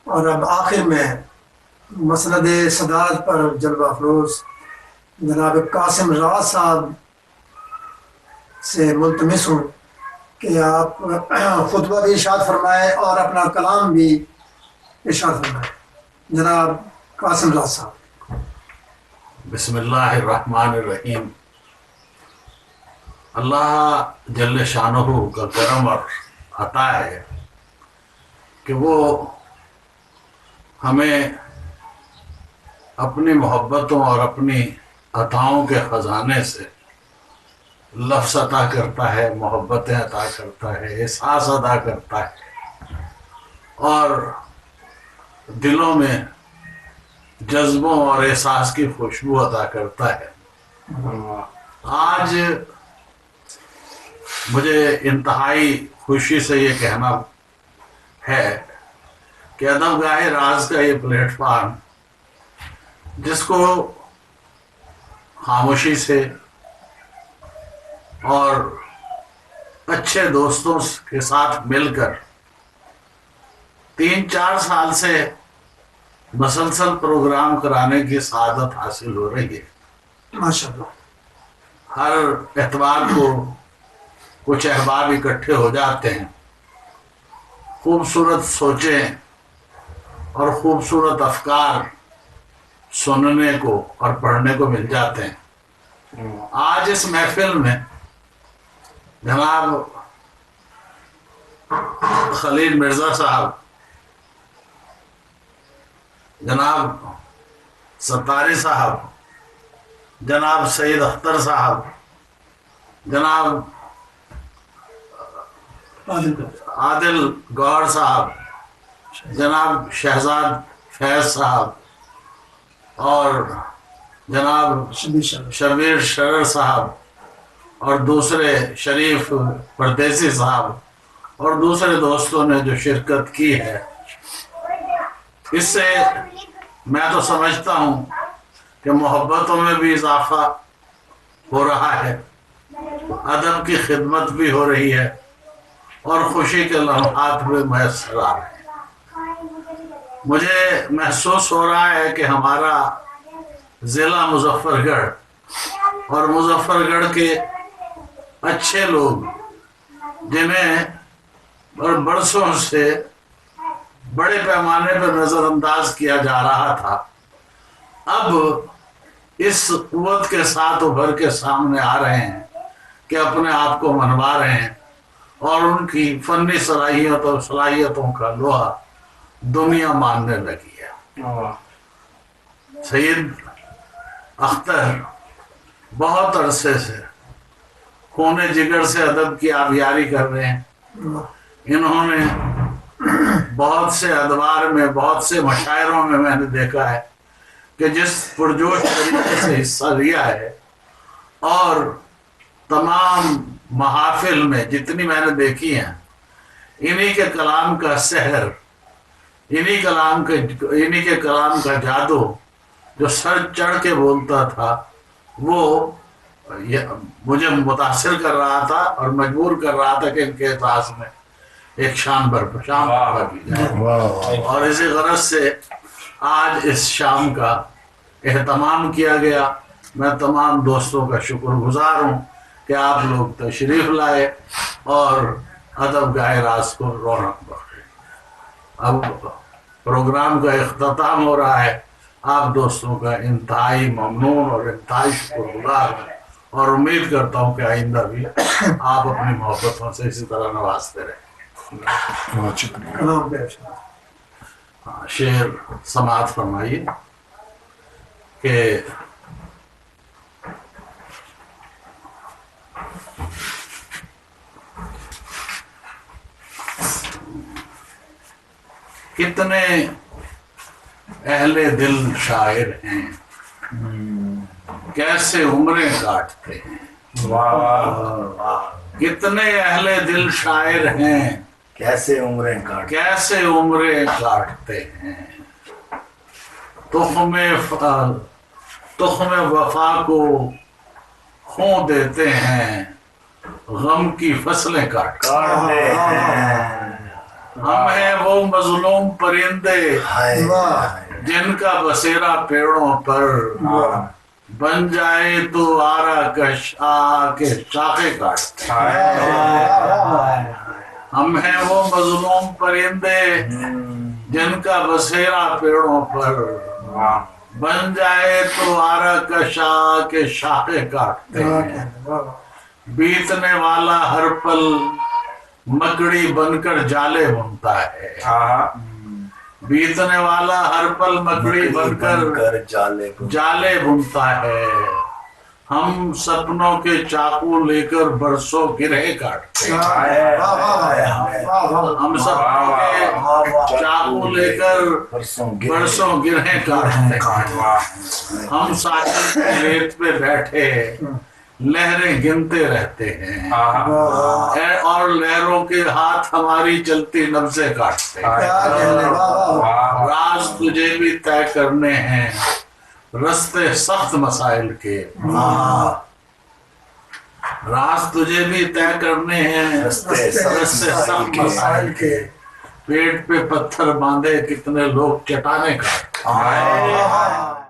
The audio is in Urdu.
اور اب آخر میں مسند صدارت پر جلوہ افروز جناب قاسم راز صاحب سے ملتمس ہوں کہ آپ خطبہ بھی ارشاد فرمائیں اور اپنا کلام بھی ارشاد فرمائیں. جناب قاسم راز صاحب. بسم اللہ الرحمن الرحیم. اللہ جل شانہ کا کرم اور عطا ہے کہ وہ ہمیں اپنی محبتوں اور اپنی عطاؤں کے خزانے سے لفظ عطا کرتا ہے، محبتیں عطا کرتا ہے، احساس عطا کرتا ہے اور دلوں میں جذبوں اور احساس کی خوشبو عطا کرتا ہے. آج مجھے انتہائی خوشی سے یہ کہنا ہے کہ ادب گاہ راز کا یہ پلیٹ فارم، جس کو خاموشی سے اور اچھے دوستوں کے ساتھ مل کر 3-4 سال سے مسلسل پروگرام کرانے کی سعادت حاصل ہو رہی ہے. ماشاءاللہ. ہر اتوار کو کچھ احباب اکٹھے ہو جاتے ہیں، خوبصورت سوچیں اور خوبصورت افکار سننے کو اور پڑھنے کو مل جاتے ہیں. آج اس محفل میں جناب خلیل مرزا صاحب، جناب ستاری صاحب، جناب سید اختر صاحب، جناب عادل گوہر صاحب، جناب شہزاد فیض صاحب اور جناب شبیر شرر صاحب اور دوسرے شریف پردیسی صاحب اور دوسرے دوستوں نے جو شرکت کی ہے، اس سے میں تو سمجھتا ہوں کہ محبتوں میں بھی اضافہ ہو رہا ہے، ادب کی خدمت بھی ہو رہی ہے اور خوشی کے لمحات بھی میسر آ رہے ہیں. مجھے محسوس ہو رہا ہے کہ ہمارا ضلع مظفر گڑھ اور مظفر گڑھ کے اچھے لوگ، جنہیں برسوں سے بڑے پیمانے پر نظر انداز کیا جا رہا تھا، اب اس قوت کے ساتھ ابھر کے سامنے آ رہے ہیں کہ اپنے آپ کو منوا رہے ہیں اور ان کی فنی صلاحیتوں کا لوہا دنیا ماننے لگی ہے. سید اختر بہت عرصے سے خون جگر سے ادب کی آبیاری کر رہے ہیں. انہوں نے بہت سے ادوار میں، بہت سے مشاعروں میں نے دیکھا ہے کہ جس پرجوش طریقے سے حصہ لیا ہے، اور تمام محافل میں جتنی میں نے دیکھی ہیں، انہی کے کلام کا سحر، انہی کے کلام کا جادو جو سر چڑھ کے بولتا تھا، وہ مجھے متاثر کر رہا تھا اور مجبور کر رہا تھا کہ ان کے احساس میں ایک شام برپا کی جائے. اور اسی غرض سے آج اس شام کا اہتمام کیا گیا. میں تمام دوستوں کا شکر گزار ہوں کہ آپ لوگ تشریف لائے اور ادب گاہ راز کو رونق بخشے. اب پروگرام کا اختتام ہو رہا ہے. آپ دوستوں کا انتہائی ممنون اور انتہائی شکر گزار ہوں اور امید کرتا ہوں کہ آئندہ بھی آپ اپنی محبتوں سے اسی طرح نوازتے رہیں. بہت شکریہ. شعر سماعت فرمائیے کہ کتنے اہل دل شاعر ہیں، کیسے عمریں کاٹتے ہیں. کتنے اہل دل شاعر ہیں، کیسے عمریں کاٹتے ہیں. تخم وفا کو خوں دیتے ہیں، غم کی فصلیں کاٹتے ہیں. ہم ہیں وہ مظلوم پرندے ہائے جن کا بسیرا پیڑوں پر بن جائے تو آرا کا کے شاخے کاٹتے ہیں۔ ہم ہیں وہ مظلوم پرندے جن کا بسیرا پیڑوں پر بن جائے تو آرا کا کے شاخے کاٹتے ہیں۔ بیتنے والا ہر پل مکڑی بن کر جالے بنتا ہے، بیتنے والا ہر پل مکڑی بن کر جالے بنتا ہے۔ ہم سپنوں کے چاقو لے کر برسوں گرہ کاٹتے ہیں، ہم سپنوں کے چاقو لے کر برسوں گرہ کاٹتے ہیں۔ ہم ساحل کی ریت پہ بیٹھے لہریں گنتے رہتے ہیں اور لہروں کے ہاتھ ہماری چلتی نبضیں کاٹتے ہیں۔ راز تجھے بھی طے کرنے ہیں رستے سخت مسائل کے، راز تجھے بھی طے کرنے ہیں رستے سخت مسائل کے۔ پیٹ پہ پتھر باندھے کتنے لوگ چٹانیں کاٹتے ہیں۔